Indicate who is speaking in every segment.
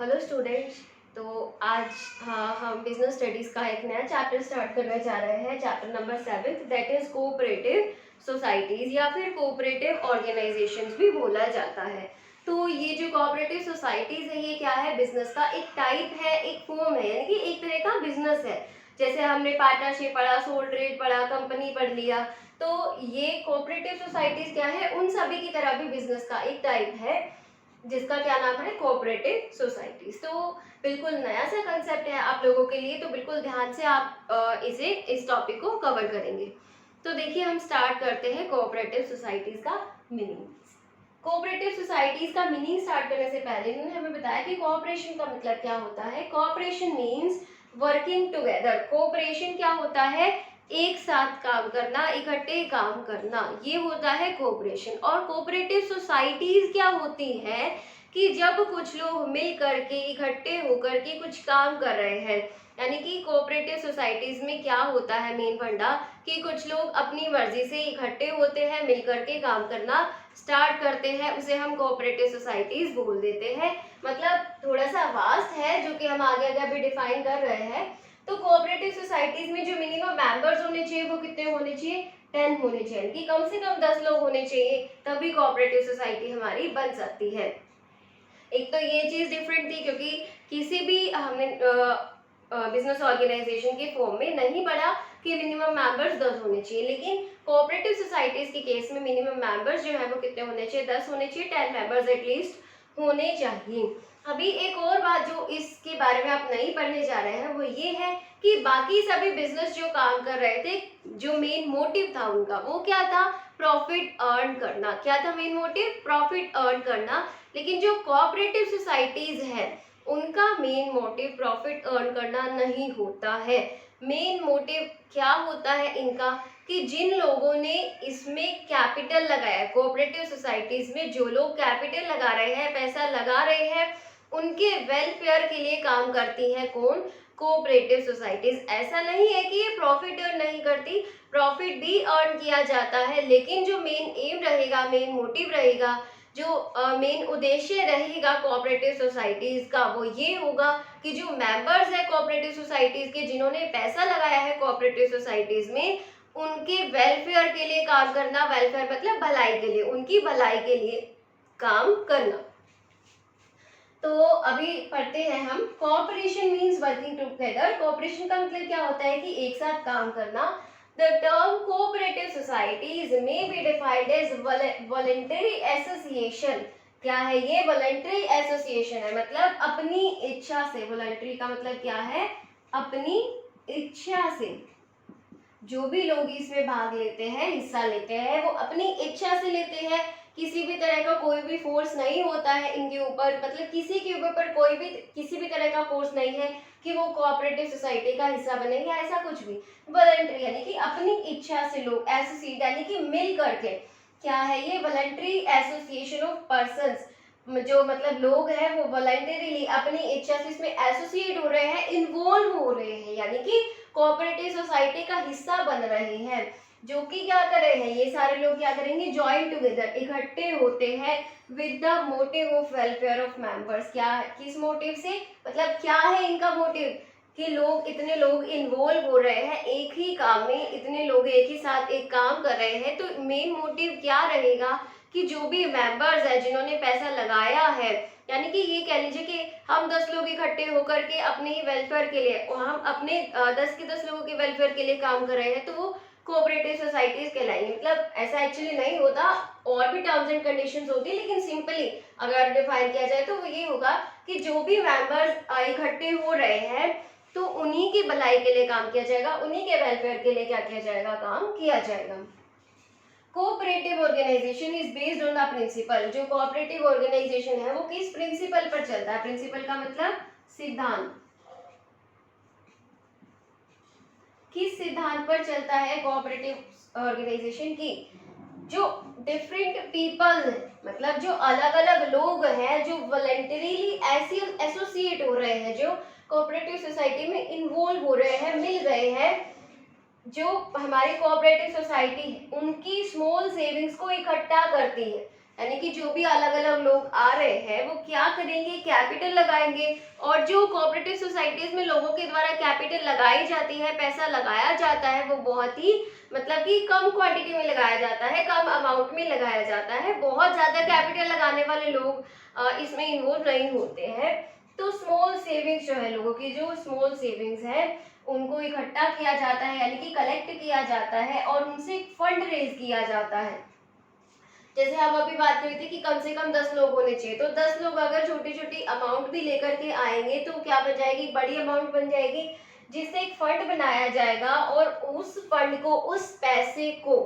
Speaker 1: Hello students. तो आज हम बिजनेस स्टडीज का एक नया चैप्टर स्टार्ट करने जा रहे हैं, chapter number 7, that is cooperative societies या फिर कोऑपरेटिव ऑर्गेनाइजेशंस भी बोला जाता है। तो ये जो कोऑपरेटिव सोसाइटीज है ये क्या है? बिजनेस का एक टाइप है, एक फॉर्म है, यानी कि एक तरह का बिजनेस है। जैसे हमने पार्टनरशिप पढ़ा, सोल ट्रेड पढ़ा, कंपनी पढ़ लिया। तो ये कोऑपरेटिव सोसाइटीज क्या है? उन सभी की तरह भी बिजनेस का एक टाइप है जिसका क्या नाम है? Cooperative societies. तो बिल्कुल नया सा कंसेप्ट है आप लोगों के लिए, तो बिल्कुल ध्यान से आप इस टॉपिक को कवर करेंगे। तो देखिए हम स्टार्ट करते हैं कोऑपरेटिव सोसाइटीज का मीनिंग। कोऑपरेटिव सोसाइटीज का मीनिंग स्टार्ट करने से पहले इन्होंने हमें बताया कि कोऑपरेशन का मतलब क्या होता है। Cooperation means working together. Cooperation क्या होता है? एक साथ काम करना, इकट्ठे काम करना, ये होता है कोऑपरेशन। और कोऑपरेटिव सोसाइटीज क्या होती हैं कि जब कुछ लोग मिल करके इकट्ठे होकर के कुछ काम कर रहे हैं, यानी कि कोऑपरेटिव सोसाइटीज में क्या होता है मेन फंडा कि कुछ लोग अपनी मर्जी से इकट्ठे होते हैं, मिल करके काम करना स्टार्ट करते हैं, उसे हम कोऑपरेटिव सोसाइटीज बोल देते हैं। मतलब थोड़ा सा वास्ट है जो कि हम आगे आगे अभी डिफाइन कर रहे हैं। तो कोऑपरेटिव सोसाइटीज में जो मिनिमम मेंबर्स होने चाहिए वो कितने होने चाहिए? 10 होने चाहिए, कि कम से कम 10 लोग होने चाहिए, तभी कोऑपरेटिव सोसाइटी हमारी बन सकती है। एक तो ये चीज डिफरेंट थी क्योंकि किसी भी हमने बिजनेस ऑर्गेनाइजेशन के फॉर्म में नहीं पढ़ा कि मिनिमम मेंबर्स 10 होने चाहिए, लेकिन कोऑपरेटिव सोसाइटीज के केस में मिनिमम मेंबर्स जो है वो कितने होने चाहिए? 10 होने चाहिए, 10 मेंबर्स एटलीस्ट होने चाहिए। अभी एक और बात जो इसके बारे में आप नहीं पढ़ने जा रहे हैं वो ये है कि बाकी सभी बिजनेस जो काम कर रहे थे, जो मेन मोटिव था उनका वो क्या था? प्रॉफिट अर्न करना। क्या था मेन मोटिव? प्रॉफिट अर्न करना। लेकिन जो कोऑपरेटिव सोसाइटीज है उनका मेन मोटिव प्रॉफिट अर्न करना नहीं होता है। मेन मोटिव क्या होता है इनका कि जिन लोगों ने इसमें कैपिटल लगाया, कोऑपरेटिव सोसाइटीज में जो लोग कैपिटल लगा रहे हैं, पैसा लगा रहे हैं, उनके वेलफेयर के लिए काम करती है कौन? Cooperative societies. ऐसा नहीं है कि ये प्रॉफिट अर्न नहीं करती, प्रॉफिट भी अर्न किया जाता है, लेकिन जो मेन एम रहेगा, मेन मोटिव रहेगा, जो मेन उद्देश्य रहेगा कोऑपरेटिव सोसाइटीज का वो ये होगा कि जो मेंबर्स है कोऑपरेटिव सोसाइटीज के, जिन्होंने पैसा लगाया है कोऑपरेटिव सोसाइटीज में, उनके वेलफेयर के लिए काम करना। वेलफेयर मतलब भलाई के लिए, उनकी भलाई के लिए काम करना। तो अभी पढ़ते हैं हम। Cooperation means working together. Cooperation का मतलब क्या होता है? कि एक साथ काम करना। The term cooperative societies may be defined as voluntary association। क्या है ये? voluntary association है, मतलब अपनी इच्छा से। voluntary का मतलब क्या है? अपनी इच्छा से। जो भी लोग इसमें भाग लेते हैं, हिस्सा लेते हैं, वो अपनी इच्छा से लेते हैं। किसी भी तरह का कोई भी फोर्स नहीं होता है इनके ऊपर, मतलब किसी के ऊपर कोई भी किसी भी तरह का फोर्स नहीं है कि वो कोऑपरेटिव सोसाइटी का हिस्सा बने या ऐसा कुछ भी। वॉलंटरी यानी कि अपनी इच्छा से लोग, एसोसिएट यानी कि मिल करके। क्या है ये? Voluntary association of persons. जो मतलब लोग हैं वो वॉलंटरीली अपनी इच्छा से इसमें एसोसिएट हो रहे हैं, इन्वॉल्व हो रहे हैं, यानी कि कोऑपरेटिव सोसाइटी का हिस्सा बन रहे हैं। जो कि क्या कर रहे हैं? ये सारे लोग क्या करेंगे? जॉइन टुगेदर, इकट्ठे होते हैं with the motive of welfare of members. क्या? किस मोटिव से? मतलब क्या है इनका मोटिव? कि लोग, इतने लोग इन्वॉल्व हो रहे हैं एक ही काम में, इतने लोग एक ही साथ एक काम कर रहे हैं, तो मेन मोटिव क्या रहेगा कि जो भी मेंबर्स है जिन्होंने पैसा लगाया है, यानी कि ये कह लीजिए कि हम 10 लोग इकट्ठे होकर के अपने ही वेलफेयर के लिए, हम अपने 10 के 10 लोगों के वेलफेयर के लिए काम कर रहे हैं, तो वो कोऑपरेटिव सोसाइटीज कहलाएंगे। मतलब ऐसा एक्चुअली नहीं होता, और भी टर्म्स एंड कंडीशंस होती है, लेकिन सिंपली अगर डिफाइन किया जाए तो वो ये होगा कि जो भी मेंबर्स इकट्ठे हो रहे हैं तो उन्हीं की भलाई के लिए काम किया जाएगा, उन्हीं के वेलफेयर के लिए क्या किया जाएगा? काम किया जाएगा। Cooperative organization is based on the principle. जो कोऑपरेटिव ऑर्गेनाइजेशन है वो किस प्रिंसिपल पर चलता है? प्रिंसिपल का मतलब सिद्धांत। किस सिद्धांत पर चलता है कोऑपरेटिव ऑर्गेनाइजेशन की? जो डिफरेंट पीपल, मतलब जो अलग अलग लोग हैं, जो वॉलंटरीली एसोसिएट हो रहे हैं, जो कोऑपरेटिव सोसाइटी में इन्वॉल्व हो रहे हैं, मिल रहे हैं, जो हमारी कोऑपरेटिव सोसाइटी है उनकी स्मॉल सेविंग्स को इकट्ठा करती है। यानी कि जो भी अलग अलग लोग आ रहे हैं वो क्या करेंगे, कैपिटल लगाएंगे। और जो कोऑपरेटिव सोसाइटीज में लोगों के द्वारा कैपिटल लगाई जाती है, पैसा लगाया जाता है, वो बहुत ही मतलब कि कम क्वांटिटी में लगाया जाता है, कम अमाउंट में लगाया जाता है। बहुत ज्यादा कैपिटल लगाने वाले लोग इसमें इन्वॉल्व नहीं होते हैं। तो स्मॉल सेविंग्स जो है, लोगों की जो स्मॉल सेविंग्स है उनको इकट्ठा किया जाता है, यानी कि कलेक्ट किया जाता है और उनसे फंड रेज किया जाता है। जैसे हम अभी बात कर रहे थे कि कम से कम 10 लोग होने चाहिए, तो 10 लोग अगर छोटी छोटी अमाउंट भी लेकर के आएंगे तो क्या बन जाएगी, बड़ी अमाउंट बन जाएगी, जिससे एक फंड बनाया जाएगा। और उस फंड को, उस पैसे को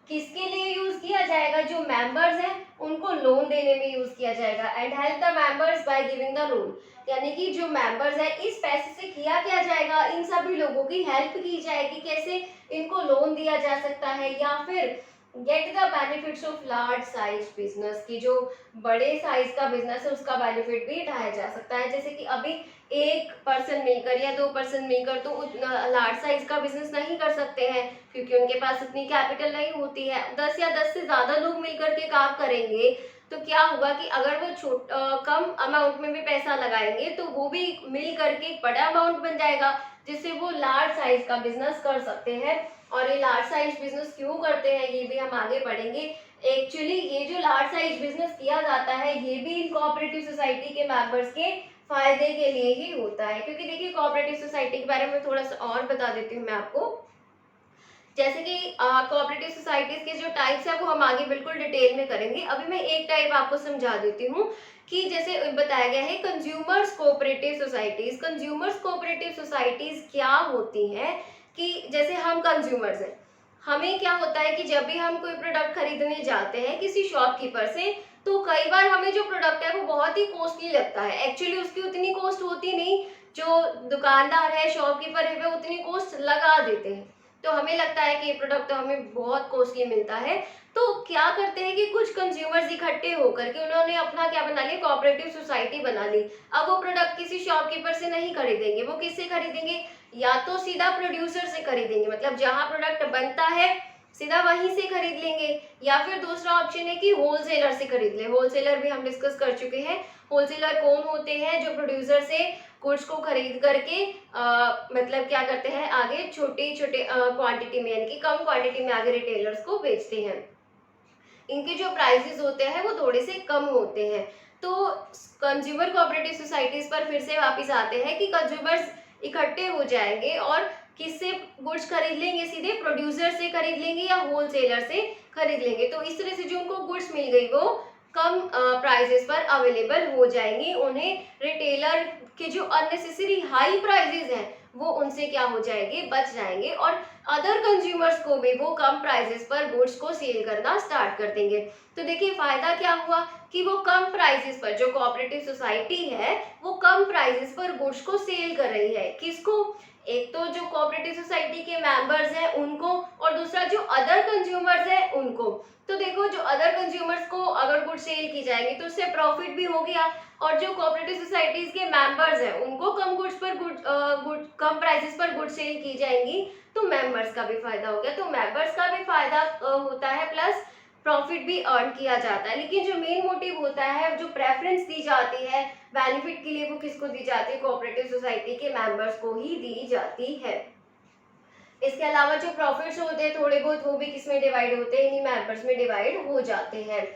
Speaker 1: किसके लिए यूज किया जाएगा, जो मेंबर्स हैं उनको लोन देने में यूज किया जाएगा। And help the members by giving the loan, यानी कि जो मेंबर्स है इस पैसे से किया क्या जाएगा, इन सभी लोगों की हेल्प की जाएगी, कैसे इनको लोन दिया जा सकता है, या फिर get the benefits of large size business, की जो बड़े साइज का बिजनेस है उसका बेनिफिट भी उठाया जा सकता है। जैसे कि अभी एक पर्सन मिलकर या 2 पर्सन मिलकर तो लार्ज साइज का बिजनेस नहीं कर सकते हैं, क्योंकि उनके पास उतनी कैपिटल नहीं होती है। 10 या 10 से ज्यादा लोग मिलकर के काम करेंगे तो क्या होगा कि अगर वो कम अमाउंट में भी पैसा लगाएंगे तो वो भी मिल करके एक बड़ा अमाउंट बन जाएगा, जिससे वो लार्ज साइज का बिजनेस कर सकते हैं। और ये लार्ज साइज बिजनेस क्यों करते हैं ये भी हम आगे पढ़ेंगे। एक्चुअली ये जो लार्ज साइज बिजनेस किया जाता है ये भी इन कोऑपरेटिव सोसाइटी के मेंबर्स के फायदे के लिए ही होता है। क्योंकि देखिए कोऑपरेटिव सोसाइटी के बारे में थोड़ा सा और बता देती हूँ मैं आपको। जैसे कि कोऑपरेटिव सोसाइटीज के जो टाइप्स है वो हम आगे बिल्कुल डिटेल में करेंगे। अभी मैं एक टाइप आपको समझा देती हूँ कि जैसे बताया गया है consumers cooperative societies. Consumers cooperative societies क्या होती हैं कि जैसे हम कंज्यूमर्स हैं, हमें क्या होता है कि जब भी हम कोई प्रोडक्ट खरीदने जाते हैं किसी शॉपकीपर से, तो कई बार हमें जो प्रोडक्ट है वो बहुत ही कॉस्टली लगता है। एक्चुअली उसकी उतनी कॉस्ट होती नहीं, जो दुकानदार है, शॉपकीपर है, वो उतनी कॉस्ट लगा देते हैं। तो हमें लगता है कि ये प्रोडक्ट तो हमें बहुत कॉस्टली मिलता है। तो क्या करते हैं कि कुछ कंज्यूमर्स इकट्ठे होकर के उन्होंने अपना क्या बना लिया, कोऑपरेटिव सोसाइटी बना ली। अब वो प्रोडक्ट किसी शॉपकीपर से नहीं खरीदेंगे, वो किससे खरीदेंगे, या तो सीधा प्रोड्यूसर से खरीदेंगे, मतलब जहां प्रोडक्ट बनता है सीधा वहीं से खरीद लेंगे, या फिर दूसरा ऑप्शन है कि होलसेलर से खरीद ले। होलसेलर भी हम डिस्कस कर चुके हैं। होलसेलर कौन होते हैं, जो प्रोड्यूसर से गुड्स को खरीद करके मतलब क्या करते हैं, आगे छोटे छोटे क्वांटिटी में, यानी कि कम क्वांटिटी में आगे रिटेलर्स को बेचते हैं। इनके जो प्राइसेस होते हैं वो थोड़े से कम होते हैं। तो कंज्यूमर कोऑपरेटिव सोसाइटीज पर फिर से वापस आते हैं कि कंज्यूमर्स इकट्ठे हो जाएंगे और किससे गुड्स खरीद लेंगे, सीधे प्रोड्यूसर से खरीद लेंगे या होलसेलर से खरीद लेंगे। तो इस तरह से जो उनको गुड्स मिल गई वो कम प्राइसेस पर अवेलेबल हो जाएंगी। उन्हें रिटेलर के जो अननेसेसरी हाई प्राइसेस हैं वो उनसे क्या हो जाएंगे, बच जाएंगे, और अदर कंज्यूमर्स को भी वो कम प्राइसेस पर गुड्स को सेल करना स्टार्ट कर देंगे। तो देखिए फायदा क्या हुआ कि वो कम प्राइसेस पर, जो कोऑपरेटिव सोसाइटी है वो कम प्राइसेस पर गुड्स को सेल कर रही है। किसको, एक तो जो कोऑपरेटिव सोसाइटी के मेंबर्स हैं उनको, और दूसरा जो अदर कंज्यूमर्स हैं उनको। तो देखो जो अदर कंज्यूमर्स को अगर गुड सेल की जाएंगी तो उससे प्रॉफिट भी हो गया, और जो कोऑपरेटिव सोसाइटीज के मेंबर्स हैं उनको कम गुड्स पर कम प्राइसेस पर गुड सेल की जाएंगी, तो मेंबर्स का भी फायदा हो गया। तो मेंबर्स का भी फायदा होता है, प्लस प्रॉफिट भी अर्न किया जाता है। लेकिन जो मेन मोटिव होता है, जो प्रेफरेंस दी जाती है बेनिफिट के लिए, वो किसको दी जाती है, कोऑपरेटिव सोसाइटी के मेंबर्स को ही दी जाती है। इसके अलावा जो प्रॉफिट्स होते हैं थोड़े बहुत, वो भी किसमें डिवाइड होते हैं, इन्हीं मेंबर्स में डिवाइड हो जाते हैं।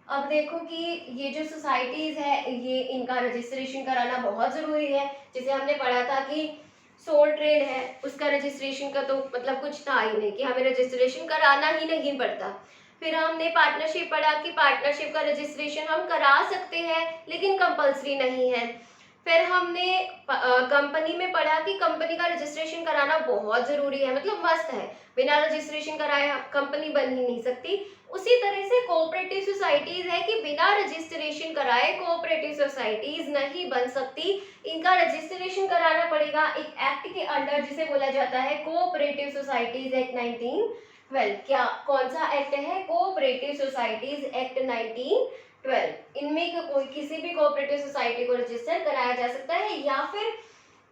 Speaker 1: अब देखो कि ये जो सोसाइटीज है ये इनका रजिस्ट्रेशन कराना बहुत जरूरी है। जैसे हमने पढ़ा था कि सोल ट्रेड है उसका रजिस्ट्रेशन का तो मतलब कुछ था ही नहीं, कि हमें रजिस्ट्रेशन कराना ही नहीं पड़ता। फिर हमने पार्टनरशिप पढ़ा कि पार्टनरशिप का रजिस्ट्रेशन हम करा सकते हैं लेकिन कंपलसरी नहीं है। फिर हमने कंपनी में पढ़ा कि कंपनी का रजिस्ट्रेशन कराना बहुत जरूरी है, मतलब मस्त है, बिना रजिस्ट्रेशन कराए कंपनी बन ही नहीं सकती। उसी तरह से कोऑपरेटिव सोसाइटीज है कि बिना रजिस्ट्रेशन कराए कोऑपरेटिव सोसाइटीज नहीं बन सकती, इनका रजिस्ट्रेशन कराना पड़ेगा एक एक्ट के अंडर जिसे बोला जाता है कोऑपरेटिव सोसाइटीज एक्ट 1912। क्या कौन सा एक्ट है, कोऑपरेटिव सोसाइटीज एक्ट 1912। इनमें कोई किसी भी कोऑपरेटिव सोसाइटी को रजिस्टर कराया जा सकता है, या फिर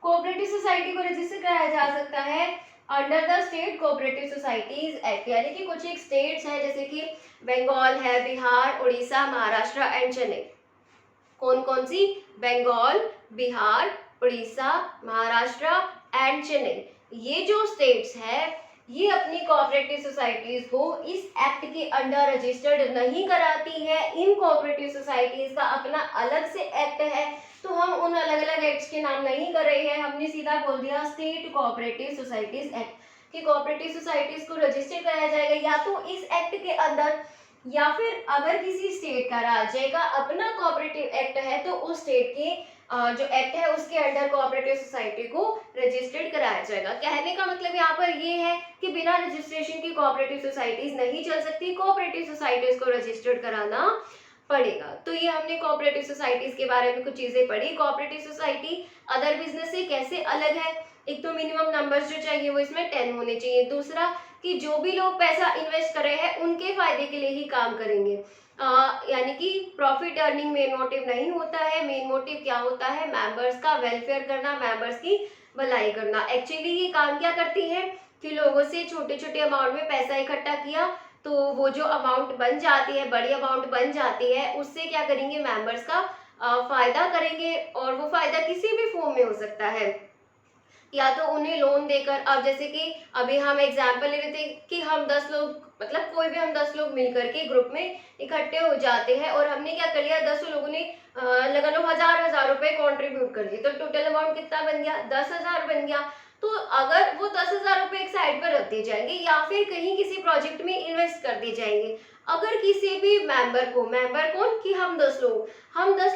Speaker 1: कोऑपरेटिव सोसाइटी को रजिस्टर कराया जा सकता है under the state cooperative societies act, यानी कि कुछ एक स्टेट्स हैं जैसे कि बंगाल है, बिहार, उड़ीसा, महाराष्ट्र एंड चेन्नई। कौन कौन सी? बंगाल, बिहार, उड़ीसा, महाराष्ट्र एंड चेन्नई। ये जो स्टेट्स है ये अपनी कोऑपरेटिव सोसाइटीज को इस एक्ट के अंडर रजिस्टर्ड नहीं कराती है। इन कोऑपरेटिव सोसाइटीज का अपना अलग से एक्ट है, तो हम उन अलग अलग एक्ट्स के नाम नहीं कर रहे हैं, हमने सीधा बोल दिया स्टेट कोऑपरेटिव सोसाइटीज एक्ट कि कोऑपरेटिव सोसाइटीज को रजिस्टर कराया जाएगा या तो इस एक्ट के अंदर, या फिर अगर किसी स्टेट का, राज्य का अपना कोऑपरेटिव एक्ट है तो उस स्टेट के जो एक्ट है उसके अंडर कोऑपरेटिव सोसाइटी को रजिस्टर्ड कराया जाएगा। कहने का मतलब यहाँ पर ये है कि बिना रजिस्ट्रेशन की कोऑपरेटिव सोसाइटीज नहीं चल सकती, कोऑपरेटिव सोसाइटीज को रजिस्टर्ड कराना पड़ेगा। तो ये हमने कोऑपरेटिव सोसाइटीज के बारे में कुछ चीजें पढ़ी। कोऑपरेटिव सोसाइटी अदर बिजनेस से कैसे अलग है? एक तो मिनिमम नंबर्स जो चाहिए वो इसमें 10 होने चाहिए। दूसरा कि जो भी लोग पैसा इन्वेस्ट कर रहे हैं उनके फायदे के लिए ही काम करेंगे, यानी कि प्रॉफिट अर्निंग मेन मोटिव नहीं होता है। मेन मोटिव क्या होता है? मेंबर्स का वेलफेयर करना, मेंबर्स की भलाई करना। एक्चुअली ये काम क्या करती है कि लोगों से छोटे छोटे अमाउंट में पैसा इकट्ठा किया तो वो जो अमाउंट बन जाती है, बड़ी अमाउंट बन जाती है, उससे क्या करेंगे? मेंबर्स का फायदा करेंगे, और वो फायदा किसी भी फॉर्म में हो सकता है, या तो उन्हें लोन देकर। अब जैसे कि अभी हम एग्जाम्पल ले रहे थे कि हम 10 लोग, मतलब कोई भी हम 10 लोग मिलकर के ग्रुप में इकट्ठे हो जाते हैं और हमने क्या कर लिया, 10 लोगों ने लगा लो हजार रुपए कंट्रीब्यूट कर दिए, तो टोटल अमाउंट कितना बन गया? 10,000 बन गया। तो अगर वो 10,000 रुपए एक साइड पर रख दिए जाएंगे या फिर कहीं किसी प्रोजेक्ट में इन्वेस्ट कर दिए जाएंगे, अगर किसी भी मेंबर को, मेंबर कौन कि हम 10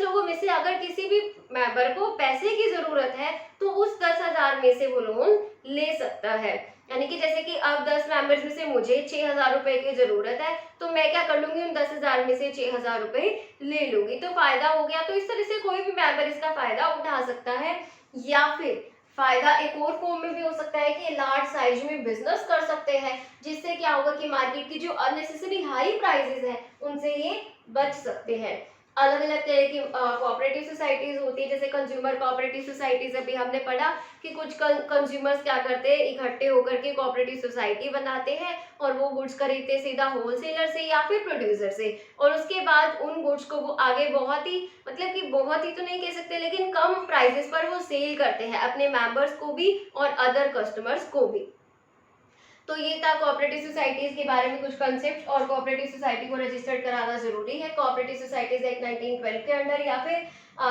Speaker 1: लोगों में से अगर किसी भी मेंबर को पैसे की जरूरत है तो उस 10,000 में से वो लोन ले सकता है। यानी कि जैसे कि अब 10 मेंबर्स में से मुझे 6,000 रुपए की जरूरत है, तो मैं क्या कर लूंगी, उन 10,000 में से 6,000 रुपए ले लूंगी, तो फायदा हो गया। तो इस तरह से कोई भी मेंबर इसका फायदा उठा सकता है। या फिर फायदा एक और फॉर्म में भी हो सकता है कि लार्ज साइज में बिजनेस कर सकते हैं, जिससे क्या होगा कि मार्केट की जो अननेसेसरी हाई प्राइसेस है उनसे ये बच सकते हैं। अलग अलग तरह की कोऑपरेटिव सोसाइटीज होती है, जैसे कंज्यूमर कोऑपरेटिव सोसाइटीज अभी हमने पढ़ा कि कुछ कंज्यूमर्स क्या करते हैं, इकट्ठे होकर के कोऑपरेटिव सोसाइटी बनाते हैं और वो गुड्स खरीदते सीधा होलसेलर से या फिर प्रोड्यूसर से, और उसके बाद उन गुड्स को वो आगे बहुत ही, मतलब कि बहुत ही तो नहीं कह सकते, लेकिन कम प्राइसेस पर वो सेल करते हैं अपने मेंबर्स को भी और अदर कस्टमर्स को भी। तो ये था कोऑपरेटिव सोसाइटीज के बारे में कुछ कंसेप्ट, और कोऑपरेटिव सोसाइटी को रजिस्टर्ड कराना जरूरी है कोऑपरेटिव सोसाइटीज एक्ट 1912 के अंडर, या फिर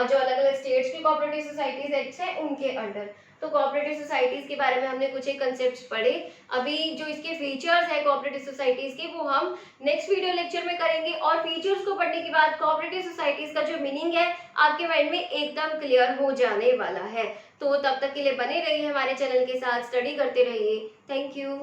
Speaker 1: जो अलग अलग स्टेट्स की कोऑपरेटिव सोसाइटीज एक्ट है उनके अंडर। तो कोऑपरेटिव सोसाइटीज के बारे में हमने कुछ एक कंसेप्ट्स पढ़े। अभी जो इसके फीचर्स है कोऑपरेटिव सोसाइटीज के वो हम नेक्स्ट वीडियो लेक्चर में करेंगे, और फीचर्स को पढ़ने के बाद कोऑपरेटिव सोसाइटीज का जो मीनिंग है आपके माइंड में एकदम क्लियर हो जाने वाला है। तो तब तक के लिए बने रहिए हमारे चैनल के साथ, स्टडी करते रहिए। Thank you.